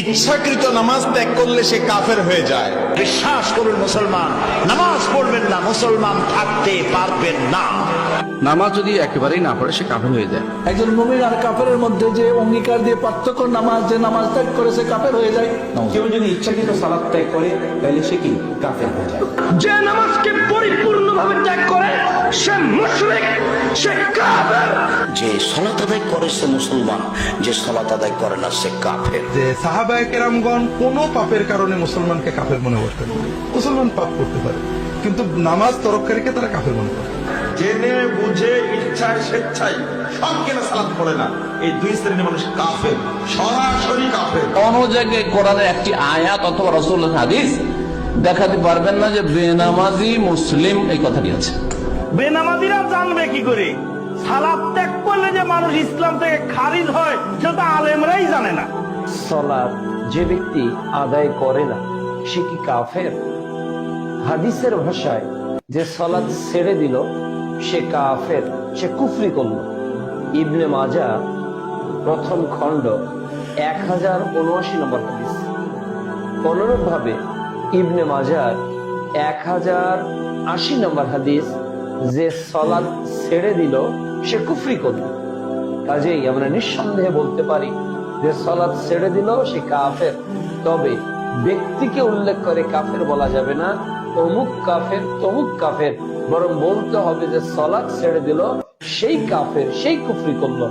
ইচ্ছাকৃত নামাজ ত্যাগ করলে সে কাফের হয়ে যায়। বিশ্বাস করুন মুসলমান, নামাজ পড়বেন না, মুসলমান থাকতে পারবেন না। নামাজ যদি একেবারেই না পড়ে সে কাফের হয়ে যায়। একজন মুমিন আর কাফেরের মধ্যে যে অঙ্গীকার দিয়ে পার্থক্য, নামাজ যে নামাজ ত্যাগ করে সে কাফের হয়ে যায়। কেউ যদি ইচ্ছাকৃত সালাত ত্যাগ করে তাহলে সে কি কাফের হয়ে যায়। যে নামাজকে পরিপূর্ণভাবে ত্যাগ করে সে মুশরিক, সে কাফের। যে সালাত আদায় করে সে মুসলমান, যে সালাত আদায় করে না সে কাফের। যে সাহাবায়ে কেরামগণ কোনো পাপের কারণে মুসলমানকে কাফের মনে করতেন। মুসলমান পাপ করতে পারে, কিন্তু নামাজ তরককারীকে তারা কাফের মনে করে। জেনে বুঝে ইচ্ছায় স্বেচ্ছায় সব কেনা সালাত পড়ে না, এই দুই শ্রেণীর মানুষ কাফের, সরাসরি কাফের। কোন জায়গায় কোরআনের একটি আয়াত অথবা রাসূলের হাদিস দেখাতে পারবেন না যে বেনামাজি মুসলিম এই কথাটি আছে। বেনামাজিরা জানবে কি করে? সালাত ত্যাগ করলে যে মানুষ ইসলাম থেকে খারিজ হয় সেটা আলেমরাই জানে না। সালাত যে ব্যক্তি আদায় করে না সে কি কাফের? হাদিসের ভাষায় যে সালাত ছেড়ে দিল সে কাফের, সে কুফরি করল। ইবনে মাজাহ প্রথম খণ্ড 1079 নম্বর হাদিস। অনুরূপ ভাবে ইবনে মাজাহ 1080 নম্বর হাদিস, যে সালাত ছেড়ে দিল সে কুফরি করল। কাজেই আমরা নিঃসন্দেহে বলতে পারি যে সালাত ছেড়ে দিল সে কাফের। তবে ব্যক্তিকে উল্লেখ করে কাফের বলা যাবে না, অমুক কাফের তমুক কাফের, বরং বলতে হবে যে সালাত ছেড়ে দিল সেই কাফের, সেই কুফরি করলো।